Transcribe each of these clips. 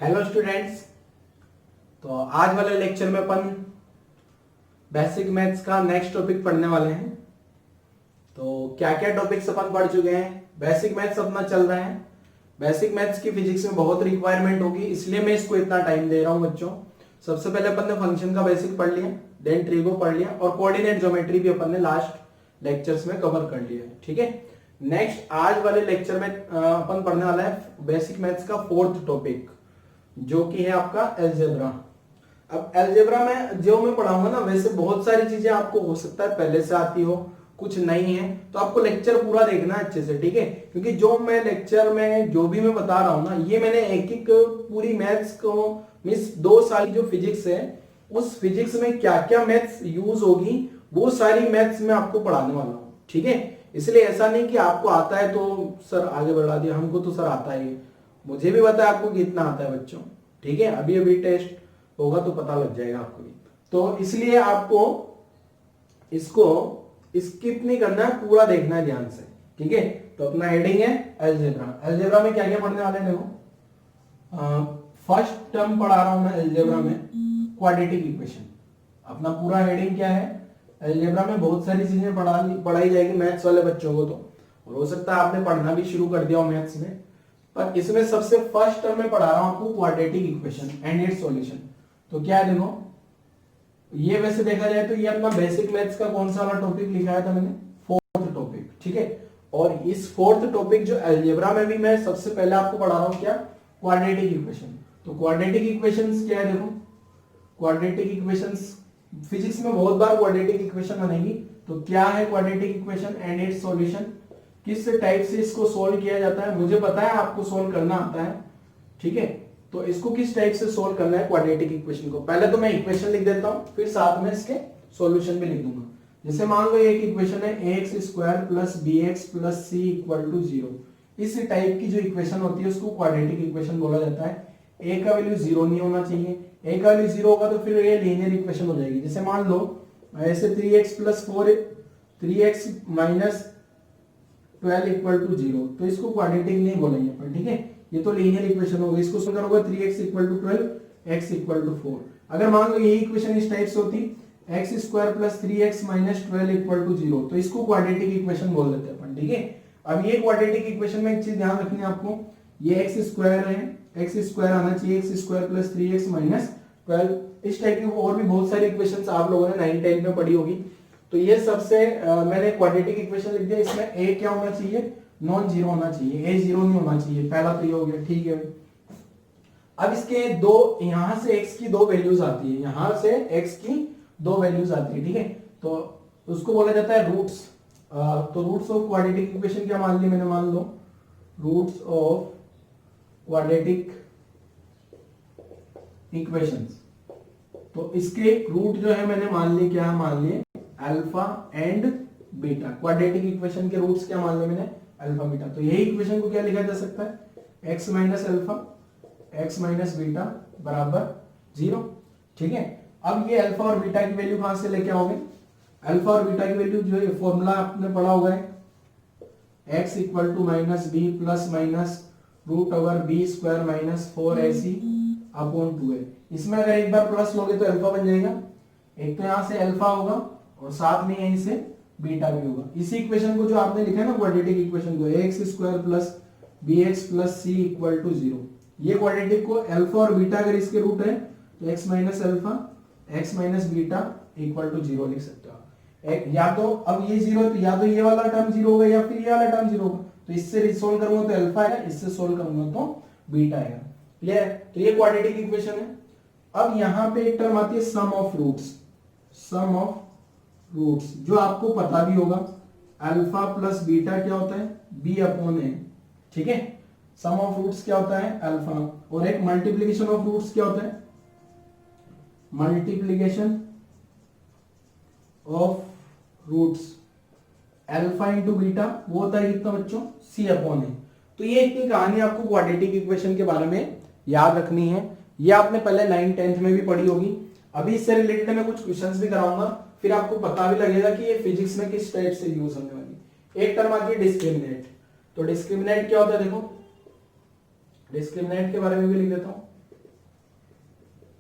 Hello students. तो आज वाले लेक्चर में अपन बेसिक मैथ्स का नेक्स्ट टॉपिक पढ़ने वाले हैं। तो क्या क्या टॉपिक्स अपन पढ़ चुके हैं। बेसिक मैथ्स अपना चल रहा है। बेसिक मैथ्स की फिजिक्स में बहुत रिक्वायरमेंट होगी, इसलिए मैं इसको इतना टाइम दे रहा हूं बच्चों। सबसे पहले अपन ने फंक्शन का बेसिक पढ़ लिया, देन ट्री को पढ़ लिया और कोऑर्डिनेट ज्योमेट्री भी अपन ने लास्ट लेक्चर्स में कवर कर लिया है। ठीक है, नेक्स्ट आज वाले लेक्चर में अपन पढ़ने वाला है बेसिक मैथ्स का फोर्थ टॉपिक, जो कि है आपका अलजेब्रा। अब अलजेब्रा में जो मैं पढ़ाऊंगा ना, वैसे बहुत सारी चीजें आपको हो सकता है पहले से आती हो, कुछ नहीं है, तो आपको लेक्चर पूरा देखना है अच्छे से। ठीक है, क्योंकि जो मैं लेक्चर में जो भी मैं बता रहा हूं ना, ये मैंने एक एक पूरी मैथ्स को मींस 2 साल जो फिजिक्स है, उस फिजिक्स में क्या क्या मैथ्स यूज होगी वो सारी मैथ्स में आपको पढ़ाने वाला हूं। ठीक है, इसलिए ऐसा नहीं कि आपको आता है तो सर आगे बढ़ा दिया, हमको तो सर आता है, मुझे भी पता है आपको कितना आता है बच्चों। ठीक है, अभी अभी टेस्ट होगा तो पता लग जाएगा आपको भी। तो इसलिए आपको इसको स्किप नहीं करना है, पूरा देखना है ध्यान से। ठीक है, तो अपना हेडिंग है अलजेब्रा। अलजेब्रा में क्या क्या पढ़ने वाले हैं देखो। फर्स्ट टर्म पढ़ा रहा हूं मैं अलजेब्रा में, क्वाड्रेटिक इक्वेशन। अपना पूरा हेडिंग क्या है, अलजेब्रा में बहुत सारी चीजें पढ़ाई जाएगी मैथ्स वाले बच्चों को, तो और हो सकता है आपने पढ़ना भी शुरू कर दिया हो मैथ्स में, पर इसमें सबसे फर्स्ट टर्म में पढ़ा रहा हूं आपको quadratic equation and it's solution. तो क्या है देखो, ये वैसे देखा जाए तो ये अपना बेसिक मैथ्स का कौन सा वाला टॉपिक लिखा था मैंने, फोर्थ टॉपिक। ठीक है, और इस फोर्थ टॉपिक जो अलजेब्रा में भी मैं सबसे पहले आपको पढ़ा रहा हूं क्या, क्वाड्रेटिक इक्वेशन। तो क्वाड्रेटिक इक्वेशंस क्या है देखो, क्वाड्रेटिक इक्वेशंस फिजिक्स में बहुत बार क्वाड्रेटिक इक्वेशन बनेगी। तो क्या है quadratic equation and it's solution, किस टाइप से इसको सोल्व किया जाता है, मुझे पता है आपको सोल्व करना आता है। ठीक है, तो इसको किस टाइप से सोल्व करना है क्वाड्रेटिक इक्वेशन को, पहले तो मैं इक्वेशन लिख देता हूं, फिर साथ में इसके सॉल्यूशन भी लिख दूंगा। जैसे मान लो एक इक्वेशन है ax square plus bx plus c equal to 0। इस टाइप की जो इक्वेशन होती है उसको क्वाड्रेटिक इक्वेशन बोला जाता है। a का वैल्यू 0 नहीं होना चाहिए, a का वैल्यू 0 होगा तो फिर ये लीनियर इक्वेशन हो जाएगी। जैसे मान लो ऐसे 3x plus 4 3x minus 12 equal to 0, तो इसको क्वाड्रेटिक नहीं बोलेंगे अपन। ठीक है, ये तो लीनियर इक्वेशन होगी, इसको सोल्व करोगे 3x equal to 12 x equal to 4। अगर मान लो यही इक्वेशन इस टाइप से होती x square plus 3x minus 12 equal to 0, तो इसको क्वाड्रेटिक इक्वेशन बोल देते हैं अपन। ठीक है, अब ये क्वाड्रेटिक इक्वेशन में एक चीज ध्यान रखनी है आपको, ये x स्क्वायर है, x स्क्वायर आना चाहिए x square plus 3x minus 12। इस टाइप की और भी बहुत सारी इक्वेशंस आप लोगों ने 9 10 में पढ़ी होगी। तो ये सबसे मैंने क्वाड्रेटिक इक्वेशन लिख दिया। इसमें a क्या होना चाहिए, नॉन जीरो होना चाहिए, a जीरो नहीं होना चाहिए, पहला तो ये हो गया। ठीक है, अब इसके दो, यहां से x की 2 वैल्यूज आती है, यहां से x की 2 वैल्यूज आती है। ठीक है, तो उसको बोला जाता है रूट्स। तो रूट्स ऑफ क्वाड्रेटिक इक्वेशन क्या मान ली मैंने, मान लो रूट्स ऑफ क्वाड्रेटिक इक्वेशंस। तो इसके रूट जो है मैंने मान लिए, क्या मान लिए, alpha and beta. Quadratic equation के रूट्स क्या मान लिए मैंने, अल्फा बीटा। तो यही इक्वेशन को क्या लिखा जा सकता है, x minus alpha x minus beta बराबर 0। ठीक है, अब ये अल्फा और बीटा की वैल्यू कहां से लेके आओगे, अल्फा और बीटा की वैल्यू जो है फॉर्मूला आपने पढ़ा होगा है x equal to minus b plus minus root over b square minus 4ac upon 2a। इसमें अगर एक बार प्लस लोगे तो अल्फा बन जाएगा, एक तो यहां से अल्फा होगा और साथ में यहीं से बीटा भी होगा। इसी इक्वेशन को जो आपने लिखा है ना क्वाड्रेटिक इक्वेशन को, ax square plus bx plus c equal to 0, ये क्वाड्रेटिक को अल्फा और बीटा अगर इसके रूट है तो x minus alpha x minus beta equal to 0 लिख सकते हो। एक या तो अब ये 0 है तो या तो ये वाला टर्म 0 होगा या फिर ये वाला टर्म 0 होगा। तो इससे सोल्व करूंगा तो अल्फा आएगा, इससे सोल्व करूंगा तो बीटा आएगा। क्लियर है, तो ये क्वाड्रेटिक इक्वेशन है। अब यहां पे एक टर्म आती है sum of roots. Sum of roots जो आपको पता भी होगा, अल्फा प्लस बीटा क्या होता है, बी अपॉन ए। ठीक है, सम ऑफ रूट्स क्या होता है, अल्फा। और एक मल्टीप्लीकेशन ऑफ रूट्स क्या होता है, multiplication of roots alpha into beta, वो होता है कितना बच्चों, सी अपॉन ए। तो ये इतनी कहानी आपको क्वाड्रेटिक इक्वेशन के बारे में याद रखनी है। ये आपने पहले 9 10th में भी पढ़ी होगी। अभी इससे रिलेटेड मैं कुछ क्वेश्चंस भी कराऊंगा, फिर आपको पता भी लगेगा कि ये फिजिक्स में किस टाइप से यूज होने वाली। एक टर्म आती है डिस्क्रिमिनेंट। तो डिस्क्रिमिनेंट क्या होता है देखो, डिस्क्रिमिनेंट के बारे में भी लिख देता हूं।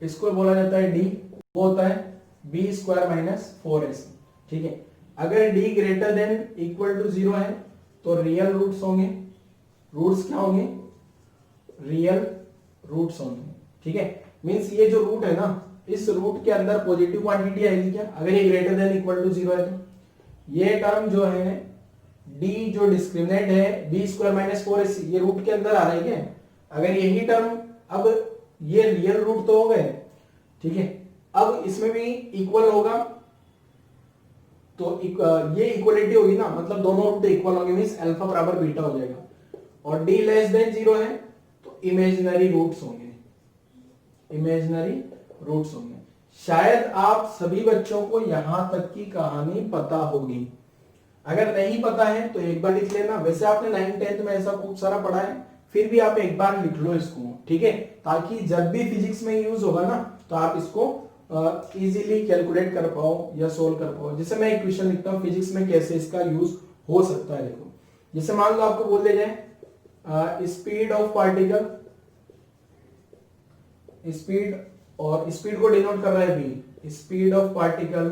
इसको बोला जाता है डी, वो होता है बी स्क्वायर माइनस 4ac। ठीक है, अगर D greater than equal to 0 है तो रियल रूट्स होंगे। रूट्स क्या होंगे? रियल रूट्स होंगे। ठीक है, मींस ये जो रूट है ना, इस रूट के अंदर पॉजिटिव क्वांटिटी आएगी क्या? अगर ये ग्रेटर देन इक्वल टू 0 है तो ये टर्म जो है डी जो डिस्क्रिमिनेंट है बी स्क्वायर माइनस 4ac, ये रूट के अंदर आ रहा है क्या? अगर यही टर्म, अब ये रियल रूट तो हो गए, ठीक है, अब इसमें भी इक्वल होगा तो ये इक्वलिटी होगी ना, मतलब दोनों रूट इक्वल होंगे, मींस अल्फा बराबर बीटा हो जाएगा। और डी लेस देन 0 है तो इमेजिनरी रूट्स होंगे, इमेजिनरी रूट्स होंगे। शायद आप सभी बच्चों को यहां तक की कहानी पता होगी। अगर नहीं पता है तो एक बार लिख लेना। वैसे आपने 9th 10th में ऐसा खूब सारा पढ़ा है, फिर भी आप एक बार लिख लो इसको, ठीक है, ताकि जब भी फिजिक्स में यूज होगा ना तो आप इसको इजीली कैलकुलेट कर पाओ या सोल्व कर पाओ। जैसे मैं एक क्वेश्चन लिखता हूँ फिजिक्स में कैसे इसका यूज हो सकता है। देखो, जैसे मान लो आपको बोल दिया जाए स्पीड ऑफ पार्टिकल, स्पीड, और स्पीड को डिनोट कर रहा है b, speed of particle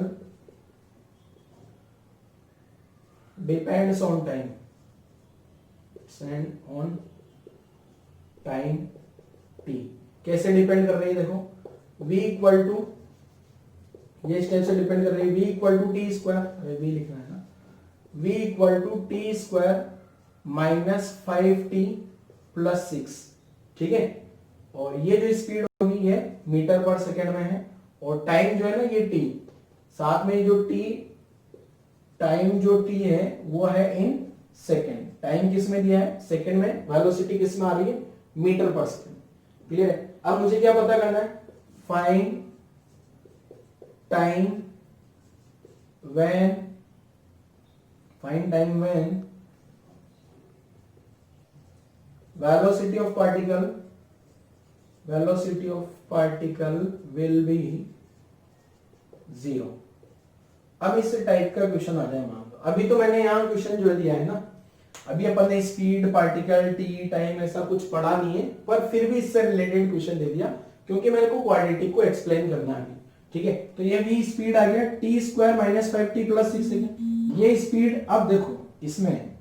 depends on time, on time t. कैसे डिपेंड कर रही है? देखो, v इक्वल टू, ये स्टेप से डिपेंड कर रही है, v equal to t square, v लिखना है ना, v equal to t square minus 5t plus 6। ठीक है, और ये जो स्पीड होगी ये मीटर पर सेकेंड में है, और टाइम जो है ना ये t, साथ में जो t, टाइम जो t है वो है इन सेकेंड। टाइम किस में दिया है? सेकेंड में। वेलोसिटी किस में आ रही है? मीटर पर सेकेंड। क्लियर है? अब मुझे क्या पता करना है? Find time when, find time when velocity of particle, velocity of particle will be 0। अब इस टाइप का क्वेश्चन आ जाए मान लो। अभी तो मैंने यहाँ क्वेश्चन जो दिया है ना, अभी अपन ने स्पीड, पार्टिकल, टी, टाइम ऐसा कुछ पढ़ा नहीं है, पर फिर भी इससे रिलेटेड क्वेश्चन दे दिया क्योंकि मेरे को क्वाड्रेटिक को एक्सप्लेन करना है। ठीक है, तो ये भी स्पीड आ गया T square minus 5t plus 6। ये स्पीड, अब देखो इसमें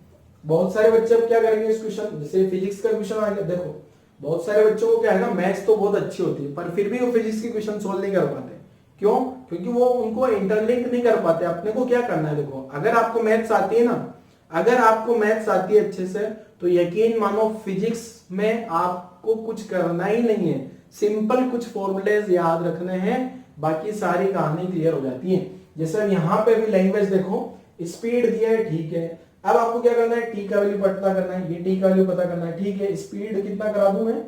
बहुत सारे बच्चे अब क्या करेंगे इस क्वेश्चन, जैसे फिजिक्स का क्वेश्चन आ गया, देखो बहुत सारे बच्चों को क्या है ना, मैथ्स तो बहुत अच्छी होती है पर फिर भी वो फिजिक्स के क्वेश्चन सोल्व नहीं कर पाते। क्यों? क्योंकि वो उनको इंटरलिंक नहीं कर पाते। अपने को क्या करना है, देखो अगर आपको मैथ्स आती है ना, अगर आपको मैथ्स आती है अच्छे से तो यकीन मानो फिजिक्स में आपको कुछ करना ही नहीं है, सिंपल कुछ फॉर्मूलेज याद रखने हैं, बाकी सारी कहानी क्लियर हो जाती है। जैसे यहाँ पे भी लैंग्वेज देखो, स्पीड दिया है, ठीक है, अब आपको क्या करना है? टी का वैल्यू पता करना है, ये टी का वैल्यू पता करना है। ठीक है, स्पीड कितना करा दूं मैं?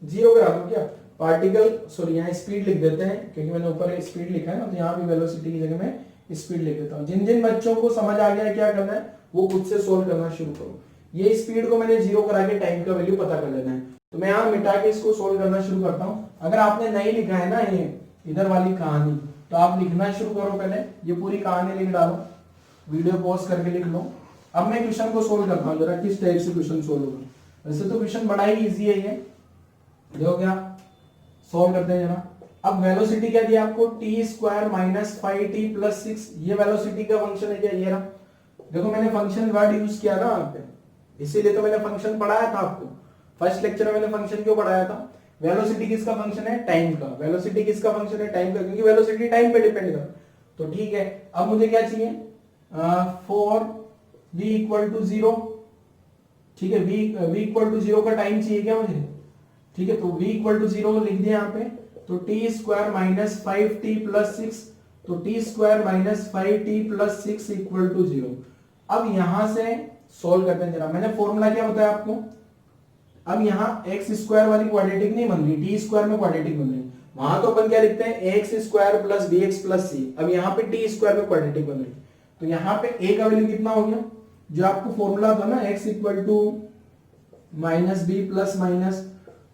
0 करा दूं क्या? पार्टिकल, सॉरी यहाँ स्पीड लिख देते हैं क्योंकि मैंने ऊपर स्पीड लिखा है ना, तो यहाँ भी वेलोसिटी की जगह मैं स्पीड लिख देता हूँ। जिन जिन बच्चों को समझ आ गया है क्या करना है वो खुद से सोल्व करना शुरू करो। ये स्पीड को मैंने 0 करा के टाइम का वैल्यू पता कर लेना है, तो मैं यहाँ मिटा के इसको सोल्व करना शुरू करता हूँ। अगर आपने नहीं लिखा है ना ये इधर वाली कहानी, तो आप लिखना शुरू करो। पहले ये पूरी कहानी लिख डालो, वीडियो पॉज करके लिख लो। अब मैं क्वेश्चन को सोल्व करता हूँ, जरा किस टाइप से क्वेश्चन सोल्व होगा। वैसे तो क्वेश्चन बड़ा ही इजी है ये, देखो क्या सोल्व करते हैं जरा। अब वेलोसिटी क्या दिया आपको? T square minus 5t plus 6। ये वेलोसिटी का फंक्शन है क्या? ये रहा। देखो मैंने फंक्शन वर्ड यूज किया ना यहाँ पे, इसीलिए तो मैंने फंक्शन पढ़ाया था आपको। फर्स्ट लेक्चर में मैंने फंक्शन क्यों पढ़ाया था? वेलोसिटी किसका फंक्शन है? टाइम का। वेलोसिटी किसका फंक्शन है? टाइम का, क्योंकि वेलोसिटी टाइम पे डिपेंड कर। तो ठीक है, अब मुझे क्या चाहिए? फॉर v इक्वल टू 0, ठीक है, v इक्वल टू 0 का टाइम चाहिए क्या मुझे? ठीक है, तो v इक्वल टू 0 लिख दिया यहाँ पे, तो t square minus 5t plus 6, तो t square minus 5t plus 6 equal to 0। अब यहां से सोल्व करते हैं जरा। मैंने फॉर्मूला क्या बताया आपको? अब यहाँ एक्स स्क्वायर वाली क्वाड्रेटिक नहीं बन रही, टी स्क्वायर में क्वाड्रेटिक बन रही। वहां तो अपन क्या लिखते हैं? X square plus b x plus c. अब यहाँ पे टी स्क्वायर में क्वाड्रेटिक बन रही, तो यहाँ पे ए का वैल्यू कितना हो गया? जो आपको फॉर्मूला था ना, x equal to minus b plus minus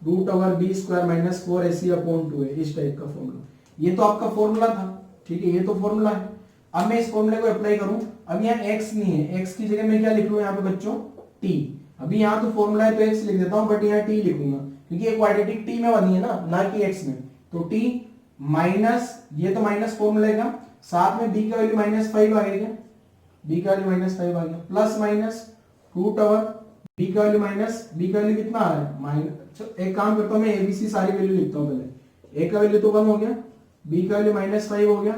root over b square minus 4ac upon 2 है, इस टाइप का फॉर्मूला। ये तो आपका फॉर्मूला था, ठीक है, ये तो फॉर्मूला है। अब मैं इस फॉर्मूले को अप्लाई करूं, अब यहाँ x नहीं है, x की जगह मैं क्या लिख लूं यहाँ पे बच्चों? t। अभी यहाँ तो फॉर्मूला है तो x लिख देता हूँ, बट यहाँ t लिखूंगा क्योंकि ये क्वाड्रेटिक t में बनी है ना कि x में। तो t माइनस, ये तो माइनस फॉर्मूले का, साथ में b का वैल्यू -5 आ गया, b का वैल्यू -5 आ गया, plus minus root over b का वैल्यू माइनस, b का वैल्यू कितना आ रहा है माइनस, एक काम करता हूं मैं एबीसी सारी वैल्यू लिखता हूं पहले, a का वैल्यू तो 1 हो गया, b का वैल्यू -5 हो गया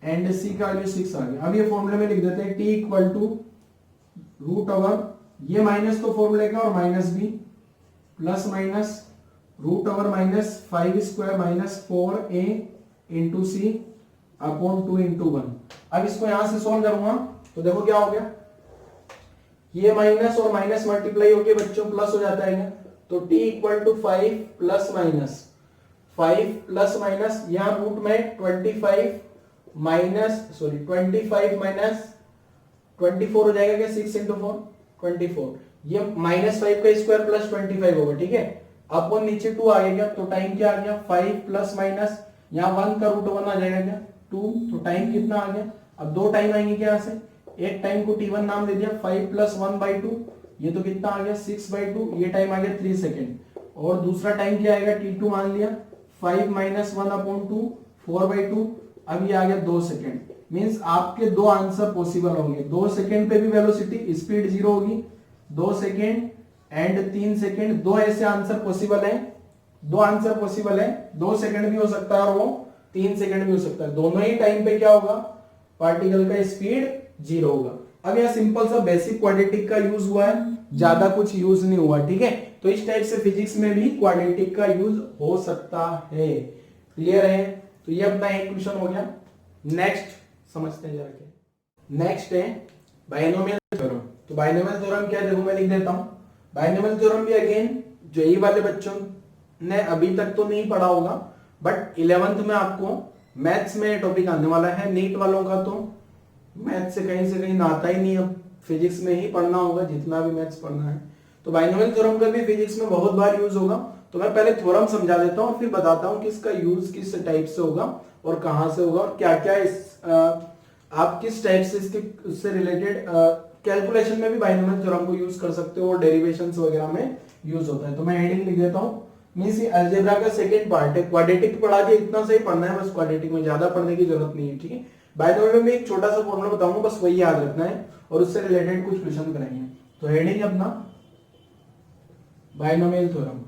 एंड c का वैल्यू 6 आ गया। अब ये फॉर्मूले में लिख देते हैं t equal to root over, ये माइनस तो फॉर्मूले का और minus b plus minus root over -5 square -4a into c upon 2 into 1। अब इसको यहां से सोल्व करूंगा तो देखो क्या हो गया, ये माइनस और माइनस मल्टीप्लाई होके बच्चों प्लस हो जाता है क्या, तो t equal to 5 plus minus 5 plus minus, यहां रूट में 25 माइनस 24 हो जाएगा क्या, 6 इंटू 4 24, ये -5 का स्क्वायर प्लस 25 होगा, ठीक है, अपन नीचे 2 आ गया, तो टाइम क्या आ गया 5 प्लस माइनस, यहाँ 1 का रूट 1 आ जाएगा क्या 2, तो टाइम कितना आ गया, अब 2 टाइम आएंगे क्या यहाँ से, एक टाइम को t1 नाम दे दिया, 5 प्लस 1/2, ये तो कितना आ गया 6/2, ये टाइम आ गया 3 सेकेंड, और दूसरा टाइम क्या आएगा t2 मान लिया, 5 माइनस 1/2 4/2, अब ये आ गया 2 सेकेंड, मींस आपके दो आंसर पॉसिबल होंगे, 2 सेकेंड पे भी वेलोसिटी स्पीड 0 होगी, 2 सेकेंड एंड 3 सेकेंड, दो ऐसे आंसर पॉसिबल है, 2 आंसर पॉसिबल है, 2 सेकेंड भी हो सकता है और वो 3 सेकेंड भी हो सकता है, दोनों ही टाइम पे क्या होगा, पार्टिकल का स्पीड 0 होगा। अब यह सिंपल सा बेसिक क्वाड्रेटिक का यूज हुआ है, ज्यादा कुछ यूज नहीं हुआ, ठीक है, तो इस टाइप से फिजिक्स में भी क्वाड्रेटिक का यूज हो सकता है, क्लियर है, तो ये अपना एक क्वेश्चन हो गया। नेक्स्ट समझते हैं जरा के, नेक्स्ट है बाइनोमियल थ्योरम। तो बाइनोमियल थ्योरम क्या है, देखो मैं लिख देता हूं, बाइनोमियल थ्योरम भी अगेन जो ये वाले बच्चों ने अभी तक तो नहीं पढ़ा होगा, बट 11th में आपको मैथ्स में टॉपिक आने वाला है, नीट वालों का तो मैथ्स से कहीं नाता ही नहीं, अब फिजिक्स में ही पढ़ना होगा जितना भी मैथ्स पढ़ना है। तो बाइनोमियल थ्योरम का भी फिजिक्स में बहुत बार यूज होगा, तो मैं पहले थ्योरम समझा देता हूँ, फिर बताता हूँ कि इसका यूज किस टाइप से होगा और कहां से होगा और क्या क्या आप किस टाइप से इससे रिलेटेड कैलकुलेशन में भी बाइनोमियल थ्योरम को यूज कर सकते हो और डेरिवेशंस वगैरह में यूज होता है। तो मैं हेडिंग लिख देता हूँ, मींस ये अलजेब्रा का सेकंड पार्ट है, क्वाड्रेटिक पढ़ा के इतना सही पढ़ना है बस, क्वाड्रेटिक में ज्यादा पढ़ने की जरूरत नहीं है, ठीक है। बाइनोमियल में एक छोटा सा फॉर्मूला बताऊंगा, बस वही याद रखना है और उससे रिलेटेड कुछ क्वेश्चन करेंगे। तो हेडिंग अपना बाइनोमियल थ्योरम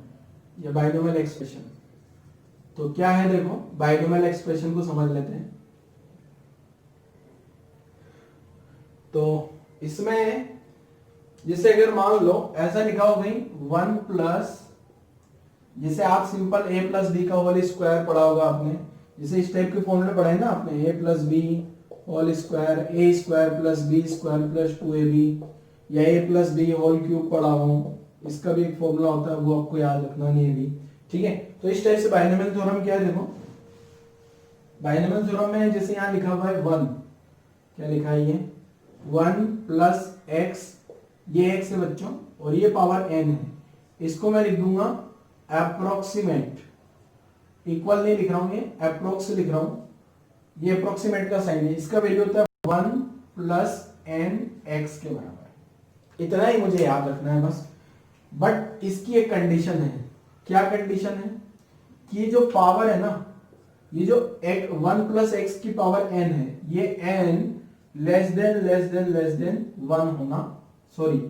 या बाइनोमियल एक्सप्रेशन, तो क्या है देखो, बाइनोमियल एक्सप्रेशन को समझ लेते हैं। तो इसमें जैसे अगर मान लो ऐसा लिखा हो गई 1 प्लस, जैसे आप सिंपल a प्लस बी का होल स्क्वायर पढ़ा होगा आपने, जैसे इस टाइप के फॉर्मूले पढ़े ना आपने, a plus b whole square, a square plus b square plus 2ab, या a plus b whole cube पढ़ा हो, इसका भी एक फॉर्मूला होता है, वो आपको याद रखना नहीं है भी, ठीक है। तो इस टाइप से बाइनोमियल थ्योरम क्या है देखो, बाइनोमियल थ्योरम में जैसे यहाँ लिखा हुआ है 1, क्या लिखा है ये 1 प्लस x, ये x है बच्चों और ये पावर n है, इसको मैं लिख दूंगा अप्रोक्सीमेट, इक्वल नहीं लिख रहा हूं, ये अप्रोक्स लिख रहा हूं, ये अप्रोक्सीमेट का साइन है, इसका वैल्यू होता है 1 प्लस n x के बराबर, इतना ही मुझे याद रखना है बस। बट इसकी एक कंडीशन है, क्या कंडीशन है कि ये जो पावर है ना, ये जो 1 प्लस x की पावर n है, ये n लेस देन 1 होना, सॉरी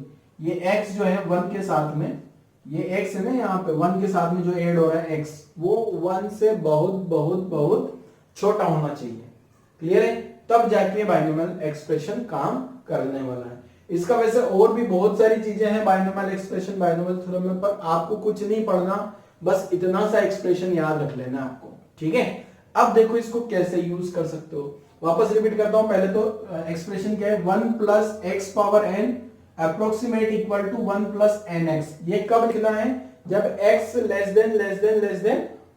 ये x जो है 1 के साथ में, ये x है ना यहाँ पे 1 के साथ में जो ऐड हो रहा है x, वो 1 से बहुत बहुत बहुत छोटा होना चाहिए, क्लियर है, तब जाके बाइनोमियल एक्सप्रेशन काम करने वाला है। इसका वैसे और भी बहुत सारी चीजें हैं बाइनोमियल एक्सप्रेशन, बाइनोमियल थ्योरम में, पर आपको कुछ नहीं पढ़ना, बस इतना सा एक्सप्रेशन याद रख लेना आपको, ठीक है। अब देखो इसको कैसे यूज कर सकते हो, वापस रिपीट करता हूं, पहले तो एक्सप्रेशन क्या है 1 plus x power n approximate equal to 1 plus n x, ये कब लिखना है, जब x लेस देन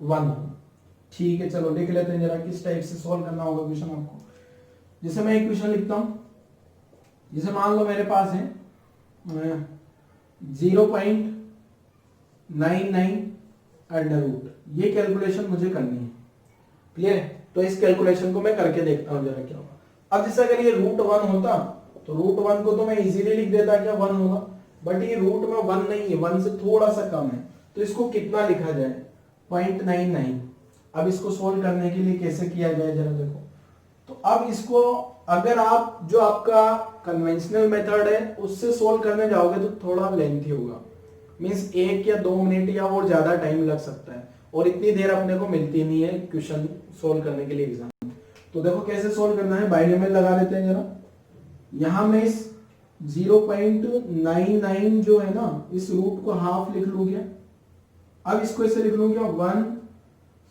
1 हो, ठीक है। चलो लिख लेते हैं जरा किस टाइप से सॉल्व करना होगा क्वेश्चन आपको। जैसे मैं एक क्वेश्चन लिखता हूं, जैसे मान लो मेरे पास है 0.99 अंडर रूट, ये कैलकुलेशन मुझे करनी है, क्लियर है। तो इस कैलकुलेशन को मैं करके देखता हूं जरा क्या होगा। अब जैसे अगर ये √1 होता तो √1 को तो मैं इजीली लिख देता, क्या 1 होगा, बट ये रूट में 1 नहीं है, 1 से थोड़ा सा कम है, तो इसको कितना लिखा जाए 0.99, अब इसको सोल्व करने के लिए कैसे किया जाए जरा देखो। तो अब इसको अगर आप जो आपका कन्वेंशनल मेथड है उससे सोल्व करने जाओगे तो थोड़ा लेंथी होगा, मींस 1 या 2 मिनट या और ज्यादा टाइम लग सकता है, और इतनी देर अपने को मिलती नहीं है क्वेश्चन सोल्व करने के लिए एग्जाम में। तो देखो कैसे सोल्व करना है, बाइनोमियल लगा लेते हैं जरा। यहां में इस 0.99 जो है ना, इस रूट को हाफ लिख लू क्या। अब इसको ऐसे लिख लू क्या, 1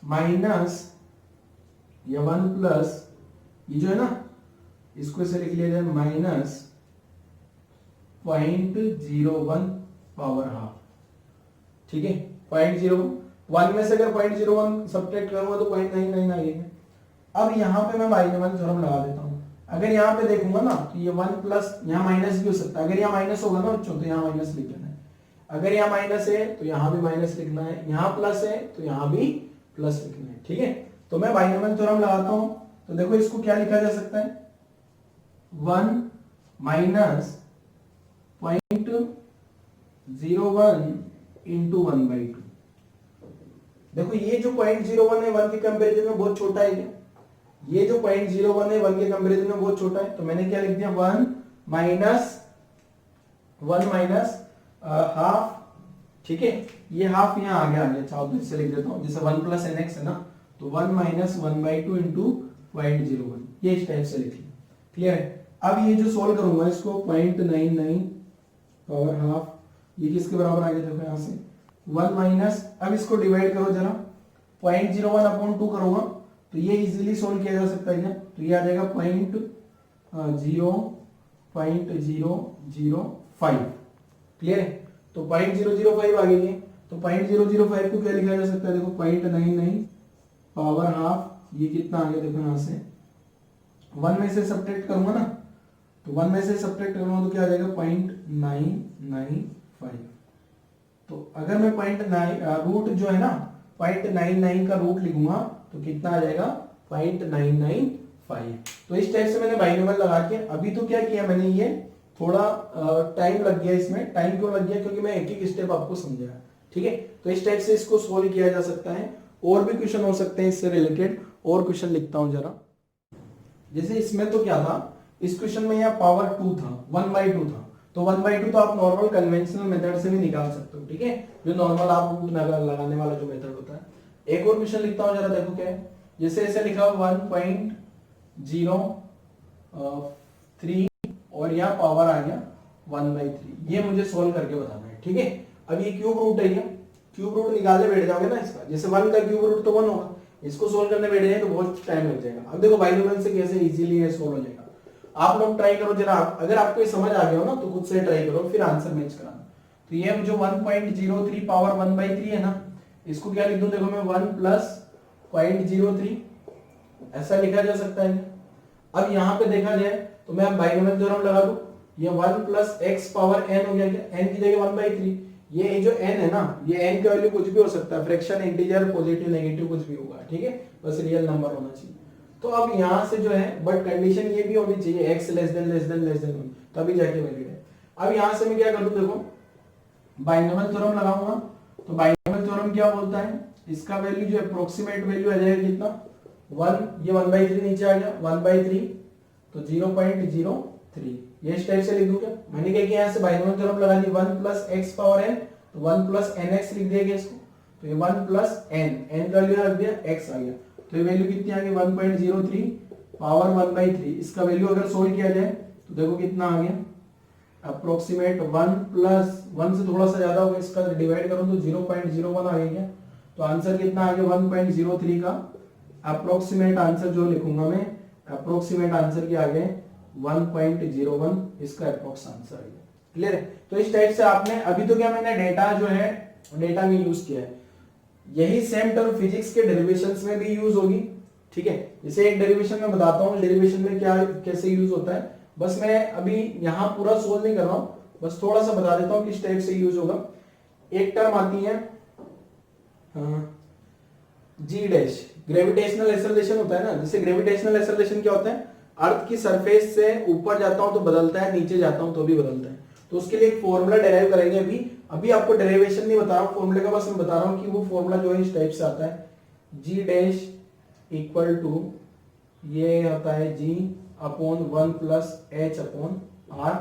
माइनस या 1 प्लस, ये जो है ना इसको ऐसे लिख लिया जाए माइनस 0.01 पावर हाफ, ठीक है। 0.01 में से अगर 0.01 सब्ट्रैक्ट करूंगा तो 0.99 आएगा। अब यहां पे मैं बाइनोमियल थ्योरम लगा देता हूं। अगर यहाँ पे देखूंगा ना तो ये 1 प्लस, यहाँ माइनस भी हो सकता है, अगर यहाँ माइनस होगा ना बच्चों तो यहाँ माइनस लिख लेना है, अगर यहाँ माइनस है तो यहाँ भी माइनस लिखना है, यहाँ प्लस है तो यहाँ भी प्लस लिखना है, ठीक है। तो मैं बाइनोमियल थ्योरम लगाता हूं, तो देखो इसको क्या लिखा जा सकता है, 1 माइनस 0.01 इंटू 1/2। देखो ये जो 0.01 है 1 के कंपेरिजन में बहुत छोटा है क्या, ये जो 0.01 है 1 के कंपेरिजन में बहुत छोटा है, तो मैंने क्या लिख दिया 1 माइनस हाफ, ठीक है। ये हाफ यहाँ आगे आ गया, चाहो तो इससे लिख देता हूँ, जैसे 1 प्लस nx है ना, तो 1 माइनस 1/2 इंटू 0.01, ये इस टाइप से लिख लिया, क्लियर है। अब ये जो सोल्व करूंगा इसको 0.99 पावर हाफ, ये किसके बराबर आ गया देखो यहाँ से 1 माइनस, अब इसको डिवाइड करो जरा, 0.01 अपॉन 2 करूंगा तो ये इजीली सोल्व किया जा सकता है क्या, तो ये आ जाएगा 0.005, क्लियर है। तो 0.005 आ गई है, तो 0.005 को क्या लिखा जा सकता है देखो 0.99 पावर हाफ, ये कितना आ गया देखो यहाँ से 1 में से सब्ट्रैक्ट करूंगा ना, तो 1 में से सब्ट्रैक्ट करूंगा तो क्या आ जाएगा 0.995। तो अगर मैं रूट जो है ना 0.99 का रूट लिखूंगा तो कितना आ जाएगा 0.995। तो इस टाइप से मैंने बाइनोमियल लगा के, अभी तो क्या किया मैंने, ये थोड़ा टाइम लग गया इसमें, टाइम क्यों लग गया क्योंकि मैं एक एक स्टेप आपको समझाया, ठीक है। तो इस टाइप से इसको सोल्व किया जा सकता है, और भी क्वेश्चन हो सकते हैं इससे रिलेटेड, और क्वेश्चन लिखता हूं जरा। जैसे इसमें तो क्या था, इस क्वेश्चन में यहाँ पावर 2 था, 1/2 था, तो 1/2 तो आप नॉर्मल कन्वेंशनल मेथड से भी निकाल सकते हो, ठीक है, जो नॉर्मल आप रूट लगाने वाला जो मेथड होता है। एक और क्वेश्चन लिखता हूं जरा, देखो क्या है, जैसे ऐसे लिखा 1.03 और यहाँ पावर आ गया 1/3, ये मुझे सोल्व करके बताना है, ठीक है। अब ये क्यूब रूट है, ये क्यूब रूट निकालने बैठ जाओगे ना इसका, जैसे 1 का क्यूब रूट तो 1 होगा, इसको सोल्व करने बैठ जाए तो बहुत टाइम लग जाएगा। अब देखो बाइनोमियल से कैसे इजीली ये सोल्व हो जाएगा, आप लोग ट्राई करो जरा, अगर आपको ये समझ आ गया हो ना तो खुद से ट्राई करो, फिर आंसर मैच कराना। तो ये जो 1.03 पावर 1/3 है ना, इसको क्या लिख दूं देखो मैं 1 प्लस 0.03, ऐसा लिखा जा सकता है। अब यहाँ पे देखा जाए तो मैं अब बाइनोमियल थ्योरम लगा दूं, ये 1 प्लस x पावर n हो गया क्या, n की जगह 1/3, ये जो n है ना, ये n का वैल्यू कुछ भी हो सकता है, फ्रैक्शन, इंटीजर, पॉजिटिव, नेगेटिव कुछ भी होगा, ठीक है, बस रियल नंबर होना चाहिए। तो अब यहाँ से जो है, बट कंडीशन ये भी होनी चाहिए x लेस देन 1, तभी जाके वैलिड है। अब यहाँ से मैं क्या कर दूं देखो, बाइनोमियल थ्योरम लगाऊंगा, तो बाइनोमियल थ्योरम क्या बोलता है, इसका वैल्यू जो अप्रोक्सीमेट वैल्यू आ जाएगा कितना 1, ये 1/3 नीचे आ गया 1/3, तो 0.03, ये इस टाइप से लिख दूं क्या, मैंने क्या किया यहाँ से बाइनोमियल थ्योरम लगा दी, 1 प्लस x पावर n, तो 1 प्लस nx लिख दिया इसको, तो ये 1 प्लस n का वैल्यू रख दिया, x आ गया, तो ये वैल्यू कितनी आ गई 1.03 पावर 1/3। इसका वैल्यू अगर सोल्व किया जाए तो देखो कितना आ गया, अप्रोक्सीमेट 1 प्लस 1 से थोड़ा सा ज्यादा होगा, इसका डिवाइड करो तो 0.01 आ गया, तो आंसर कितना आ गया 1.03 का अप्रोक्सीमेट आंसर जो लिखूंगा मैं, अप्रोक्सीमेट आंसर क्या आ गया 1.01, इसका अप्रोक्स आंसर आ गया, क्लियर है। तो इस टाइप से आपने, अभी तो क्या मैंने डेटा जो है डेटा में यूज किया है, यही सेम टर्म फिजिक्स के डेरिवेशंस में भी यूज होगी, ठीक है। जैसे एक डेरिवेशन में बताता हूँ डेरिवेशन में क्या कैसे यूज होता है, बस मैं अभी यहाँ पूरा सोल्व नहीं कर रहा हूँ, बस थोड़ा सा बता देता हूँ किस टाइप से यूज होगा। एक टर्म आती है जी डैश, ग्रेविटेशनल एक्सेलरेशन होता है ना, जैसे ग्रेविटेशनल एक्सेलरेशन क्या होता है, अर्थ की सरफेस से ऊपर जाता हूं तो बदलता है, नीचे जाता हूं तो भी बदलता है, तो उसके लिए एक फॉर्मूला डेराइव करेंगे। अभी आपको डेरिवेशन नहीं बता रहा हूं फॉर्मूले का, बस मैं बता रहा हूं कि वो फॉर्मूला जो है इस टाइप से आता है, जी डैश इक्वल टू ये होता है g upon 1 plus h upon r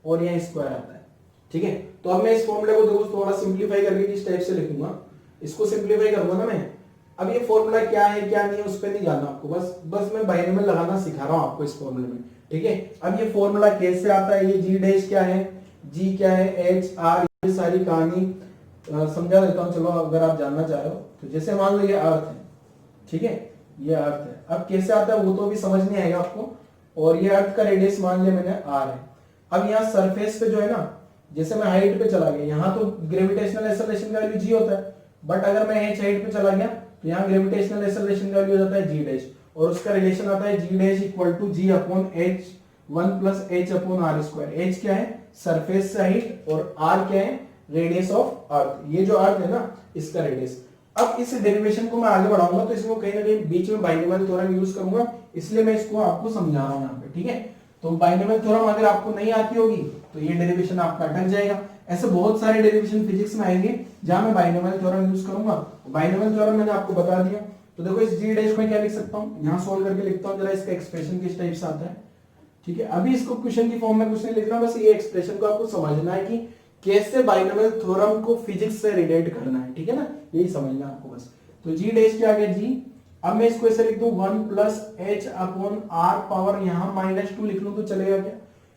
और यहाँ स्क्वायर आता है। ठीक है, तो अब मैं इस फॉर्मूले को देखो थोड़ा सिंप्लीफाई करके इस टाइप से लिखूंगा, इसको सिंप्लीफाई करूंगा ना मैं। अब ये फॉर्मूला क्या है क्या नहीं है उस पर नहीं जानना आपको, बस मैं बाइनोमियल लगाना सिखा रहा हूं आपको इस फॉर्मूले में। ठीक है, अब ये फॉर्मूला कैसे आता है, ये जी डैश क्या है, जी क्या है, एच आर, ये सारी कहानी समझा देता हूं। चलो अगर आप जानना चाह रहे हो तो जैसे मान लो ये अर्थ है, ठीक है, ये अर्थ है। अब कैसे आता है वो तो अभी समझ नहीं आएगा आपको। और ये अर्थ का रेडियस मान लिया मैंने आर है। अब यहाँ सरफेस पे जो है ना, जैसे मैं हाइट पे चला गया, यहाँ तो ग्रेविटेशनल एक्सेलरेशन का वैल्यू जी होता है, बट अगर मैं एच हाइट पे चला गया तो यहाँ ग्रेविटेशनल एक्सेलरेशन का वैल्यू हो जाता है जी डैश, और उसका रिलेशन आता है g dash equal to g upon h 1 plus h upon r square. H क्या है, सरफेस से हाइट, और आर क्या है, रेडियस ऑफ अर्थ। ये जो अर्थ है ना इसका रेडियस। अब इस डेरिवेशन को मैं आगे बढ़ाऊंगा तो इसमें कहीं ना कहीं बीच में बाइनोमियल थ्योरम यूज करूंगा, इसलिए मैं इसको आपको समझा रहा हूं यहाँ पे। ठीक है, तो बाइनोमियल थ्योरम अगर आपको नहीं आती होगी तो ये डेरिवेशन आपका अटक जाएगा। ऐसे बहुत सारे डेरिवेशन फिजिक्स में आएंगे जहां मैं बाइनोमियल थ्योरम यूज करूंगा। बाइनोमियल थ्योरम मैंने आपको बता दिया। तो देखो इस जी डैश में क्या लिख सकता हूँ, यहाँ सोल्व करके लिखता हूँ जरा इसका एक्सप्रेशन किस टाइप से आता है। ठीक है, अभी इसको क्वेश्चन की फॉर्म में कुछ नहीं लिखना, बस ये एक्सप्रेशन को आपको समझना है कि कैसे बाइनोमियल थ्योरम को फिजिक्स से रिलेट करना है। ठीक है ना, यही समझना है आपको बस। तो जी डैश क्या आ गया जी, अब मैं इसको ऐसे लिख दूं 1 plus h upon r power यहाँ -2 लिख लूं तो चलेगा क्या,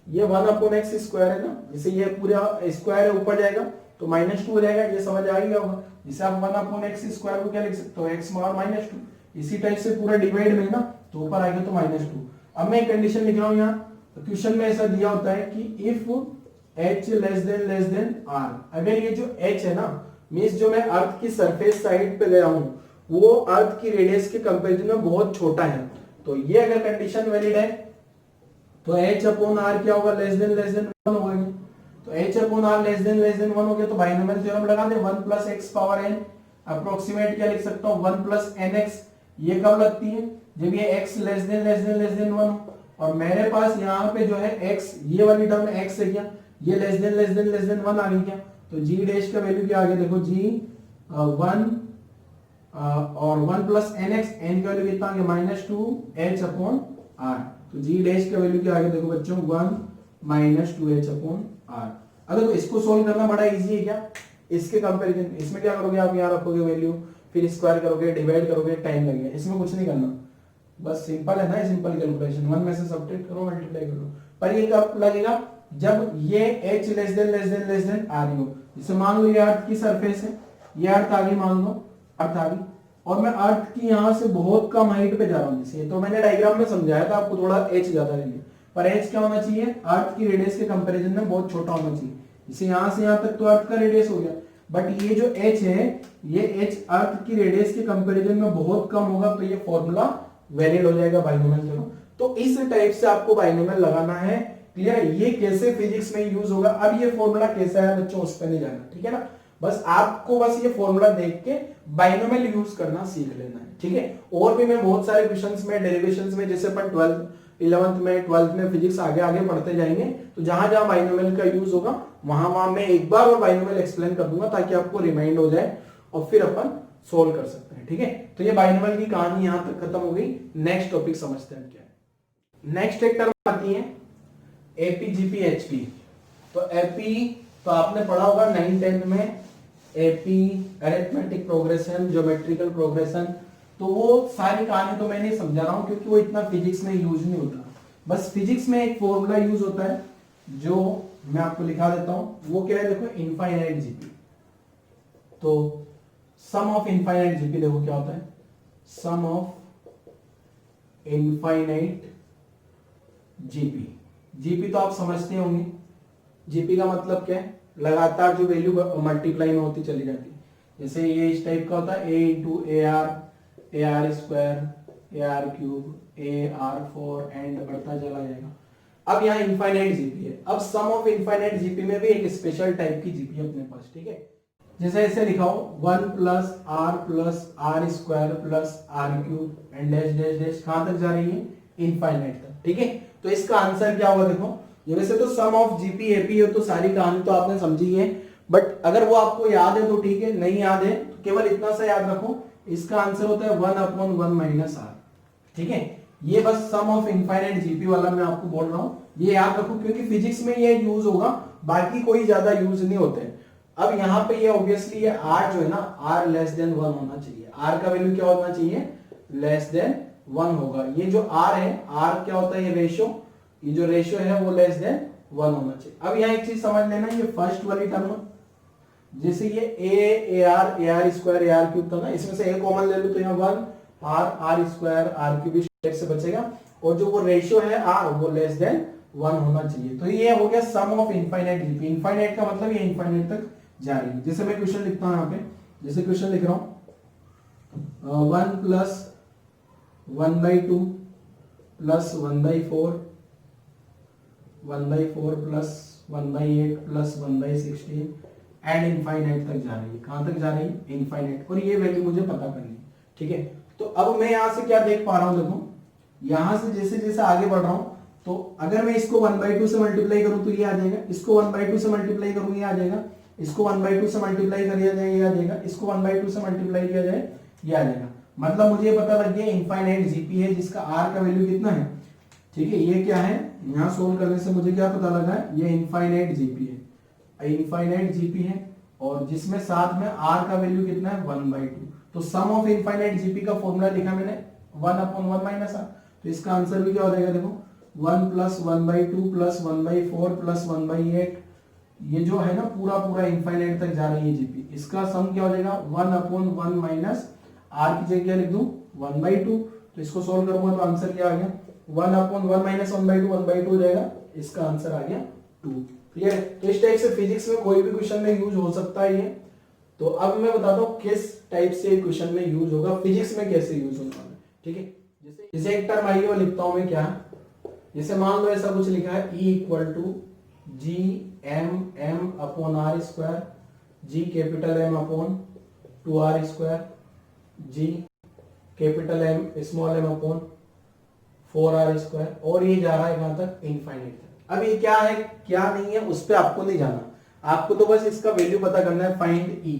ये 1 अपॉन एक्स स्क्वायर है ना, जैसे ये पूरा स्क्वायर है ऊपर जाएगा तो -2 हो जाएगा, ये समझ आ गया होगा। जैसे आप 1 अपॉन एक्स स्क्वायर को क्या लिख सकते हो, एक्स और -2, इसी टाइप से पूरा डिवाइड में ना तो ऊपर आएगा तो -2। अब मैं एक कंडीशन लिख रहा हूँ यहाँ, तो क्वेश्चन में ऐसा दिया होता है कि if h less than r, अगर ये जो h है ना, मींस जो मैं अर्थ की सरफेस साइड पे गया हूं वो अर्थ की रेडियस के कंपैरिजन में बहुत छोटा है, तो ये अगर कंडीशन वैलिड है तो h अपॉन r क्या होगा, लेस देन 1 होगा। तो h upon r less than 1 हो गया, तो बाइनोमियल थ्योरम लगा दे 1 plus x power n, approximate क्या लिख सकता हूँ 1 प्लस nx। ये कब लगती है, जब ये x लेस देन 1 हो, और मेरे पास यहाँ पे जो है x, ये वाली टर्म x है क्या, ये लेस देन 1 आ गई क्या, तो जी डैश का वैल्यू क्या आ गया, देखो जी 1 और 1 प्लस nx, n का वैल्यू कितना आ गया -2 h अपॉन r, तो जी डैश का वैल्यू क्या आ गया, देखो बच्चों 1 -2 h अपॉन r। अगर तो इसको सोल्व करना बड़ा इजी है क्या, इसके कंपैरिजन इसमें क्या करोगे आप, यहाँ रखोगे वैल्यू, फिर स्क्वायर करोगे, डिवाइड करोगे, टाइम लगेगा, इसमें कुछ नहीं करना, बस सिंपल है ना, सिंपल कैलकुलेशन, 1 में से सब्ट्रैक्ट करो, मल्टीप्लाई करो। पर ये कब लगेगा, जब ये h लेस देन आ रही हो। जैसे मान लो ये अर्थ की सरफेस है, ये अर्थ आ गई, मान लो अर्थ आ गई, और मैं अर्थ की यहाँ से बहुत कम हाइट पे जा रहा हूँ, जैसे तो मैंने डायग्राम में समझाया था आपको, थोड़ा h ज्यादा लेंगे, पर h क्या होना चाहिए, अर्थ की रेडियस के कंपैरिजन में बहुत छोटा होना चाहिए। जैसे यहाँ से यहाँ तक तो अर्थ का रेडियस हो गया, बट ये जो h है, ये h अर्थ की रेडियस के कंपैरिजन में बहुत कम होगा, तो ये फॉर्मूला वैलिड हो जाएगा बाइनोमियल थ्योरम। तो इस टाइप से आपको बाइनोमियल लगाना है, क्लियर है, ये कैसे फिजिक्स में यूज होगा। अब ये फॉर्मूला कैसा है बच्चों उस पर नहीं जाना, ठीक है ना, बस आपको बस ये फॉर्मूला देख के बाइनोमियल यूज करना सीख लेना है, ठीक है। और भी मैं बहुत सारे क्वेश्चंस में, डेरिवेशंस में, जैसे अपन 12th 11th में 12th में फिजिक्स आगे आगे पढ़ते जाएंगे, तो जहां जहां बाइनोमियल का यूज होगा वहां वहां मैं एक बार और बाइनोमियल एक्सप्लेन कर दूंगा, ताकि आपको रिमाइंड हो जाए और फिर अपन सोल्व कर सकते हैं, ठीक है। तो ये बाइनोमियल की कहानी यहां तक खत्म हो गई। नेक्स्ट टॉपिक समझते हैं क्या है। नेक्स्ट एक टर्म आती है एपी जीपी एचपी। तो एपी तो आपने पढ़ा होगा 9th 10th में, AP arithmetic progression, geometrical progression, तो वो सारी कहानी तो मैं नहीं समझा रहा हूं क्योंकि वो इतना फिजिक्स में यूज नहीं होता। बस फिजिक्स में एक फॉर्मूला यूज होता है जो मैं आपको लिखा देता हूं, वो क्या है, देखो इनफाइनाइट जीपी। तो सम ऑफ इनफाइनाइट जीपी देखो क्या होता है, sum of infinite GP. GP तो आप समझते होंगे, जीपी का मतलब क्या है, लगातार जो वैल्यू मल्टीप्लाई में होती चली जाती है। जैसे ये इस टाइप का होता है, a into A R square, A R cube, A R 4 and बढ़ता चला जाएगा। अब यहाँ इनफाइनाइट जीपी है। अब सम ऑफ इनफाइनाइट जीपी में भी एक स्पेशल टाइप की जीपी है अपने पास, ठीक है। जैसे ऐसे लिखाओ 1 plus r square plus r cube and dash dash dash, कहां तक जा रही है, इनफाइनाइट तक, ठीक है। तो इसका आंसर क्या होगा, देखो ये वैसे तो सम ऑफ जीपी एपी है, तो सारी कहानी तो आपने समझी है, बट अगर वो आपको याद है तो ठीक है, नहीं याद है तो केवल इतना सा याद रखो, इसका आंसर होता है 1/1 माइनस आर। ठीक है, ये बस सम ऑफ इनफाइनाइट जीपी वाला मैं आपको बोल रहा हूं, ये याद रखो क्योंकि फिजिक्स में ये यूज होगा, बाकी कोई ज्यादा यूज नहीं होते। अब यहाँ पे ये ऑब्वियसली ये आर जो है ना, आर लेस देन 1 होना चाहिए। आर का वैल्यू क्या होना चाहिए, लेस देन 1 होगा। ये जो आर है, आर क्या होता है, ये रेशियो, ये जो रेशियो है वो लेस देन 1 होना चाहिए। अब यहाँ एक चीज समझ लेना, ये फर्स्ट वाली टर्म, जैसे ये A R square A R cube था ना, इसमें से ए कॉमन ले लो तो यहाँ 1 आर स्क्वायर आर क्यूब से बचेगा, और जो वो रेशियो है आर वो लेस देन 1 होना चाहिए। तो ये हो गया सम ऑफ इनफाइनाइट जीपी। इनफाइनाइट का मतलब ये इनफाइनाइट तक जा रही है। जैसे मैं क्वेश्चन लिखता हूं यहाँ पे, जैसे क्वेश्चन लिख रहा हूं 1 plus 1/2 plus 1/4 plus 1/8 plus 1/16 and infinite तक जा रही है। कहां तक जा रही है, इनफाइनाइट, और ये वैल्यू मुझे पता करनी है। ठीक है, तो अब मैं यहां से क्या देख पा रहा हूं, देखो यहां से जैसे जैसे आगे बढ़ रहा हूं, तो अगर मैं इसको 1/2 से मल्टीप्लाई करूं तो ये आ जाएगा, इसको 1/2 से मल्टीप्लाई करूं ये आ जाएगा, इसको 1/2 से मल्टीप्लाई कर दिया जाए ये आ जाएगा, इसको 1/2 से मल्टीप्लाई किया जाए ये आ जाएगा। मतलब मुझे पता लग गया इनफाइनाइट जीपी है जिसका आर का वैल्यू कितना है। ठीक है, ये क्या है, यहां सोल्व करने से मुझे क्या पता लगा है, ये इनफाइनाइट जीपी है, इनफाइनाइट जीपी है, और जिसमें साथ में आर का वैल्यू कितना है 1/2। तो सम ऑफ इनफाइनाइट जीपी का फॉर्मूला लिखा मैंने 1/1 माइनस आर। तो इसका आंसर भी क्या हो जाएगा, देखो 1 प्लस 1/2 प्लस 1/4 प्लस 1/8, ये जो है ना पूरा पूरा इनफाइनाइट तक जा रही है जीपी। इसका सम क्या हो जाएगा 1/1 माइनस आर की जगह क्या लिख दूं 1/2। तो इसको सोल्व करूंगा तो आंसर क्या आ गया 1/1 माइनस 1/2 1/2 हो जाएगा, इसका आंसर आ गया 2। क्लियर है। तो इस टाइप से फिजिक्स में कोई भी क्वेश्चन में यूज हो सकता है ये। तो अब मैं बताता हूँ किस टाइप से क्वेश्चन में यूज होगा, फिजिक्स में कैसे यूज होने वाला है। ठीक है, जैसे एक टर्म आई है वो लिखता हूं मैं क्या, जैसे मान लो ऐसा कुछ लिखा है E = Gm/m/r square, G capital M upon 2r square, G capital M small m upon 4r square, और ये जा रहा है कहां तक, इनफाइनाइट तक। अब ये क्या है क्या नहीं है उस पर आपको नहीं जाना, आपको तो बस इसका वैल्यू पता करना है, फाइंड E।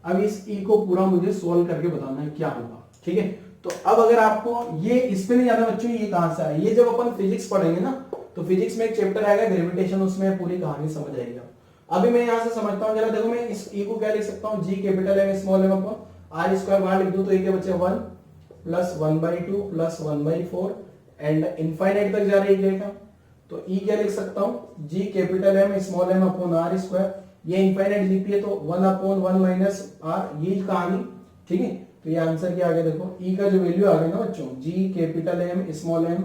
अब इस E को पूरा मुझे सोल्व करके बताना है क्या होगा। ठीक है, तो अब अगर आपको ये इस पे नहीं जाना बच्चों, ये कहां से आया, ये जब अपन फिजिक्स पढ़ेंगे ना तो फिजिक्स में एक चैप्टर आएगा ग्रेविटेशन, उसमें पूरी कहानी समझ आएगी। अभी मैं यहां से समझता हूं, जरा देखो मैं इस E को क्या लिख सकता हूं, G capital M small m upon r square, बाहर लिख दूं तो ये क्या बचे 1 प्लस 1/2 प्लस 1/4 एंड इनफाइनाइट तक जा रही है क्या, तो E क्या लिख सकता हूं, G capital M small m upon r square, ये इनफाइनाइट जीपी है तो 1/1 माइनस r, ये कहानी। ठीक है, तो ये आंसर क्या आ गया, देखो E का जो वैल्यू आ गया ना बच्चों, G capital M small m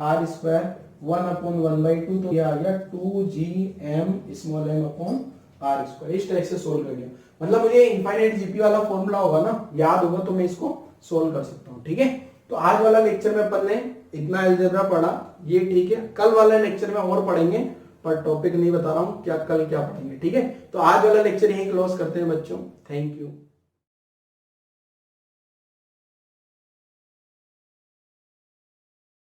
r square 1/1/2, तो ये आ गया 2Gm small m upon r square. इस टाइप से सोल्व कर लिया, मतलब मुझे इनफाइनाइट जीपी वाला फॉर्मूला होगा ना याद होगा तो मैं इसको सोल्व कर सकता हूँ। ठीक है, तो आज वाला लेक्चर में अपन ने इतना अलजेब्रा पढ़ा, ये ठीक है। कल वाला लेक्चर में और पढ़ेंगे, पर टॉपिक नहीं बता रहा हूँ क्या कल क्या पढ़ेंगे। ठीक है, तो आज वाला लेक्चर यहीं क्लोज करते हैं बच्चों। Thank you.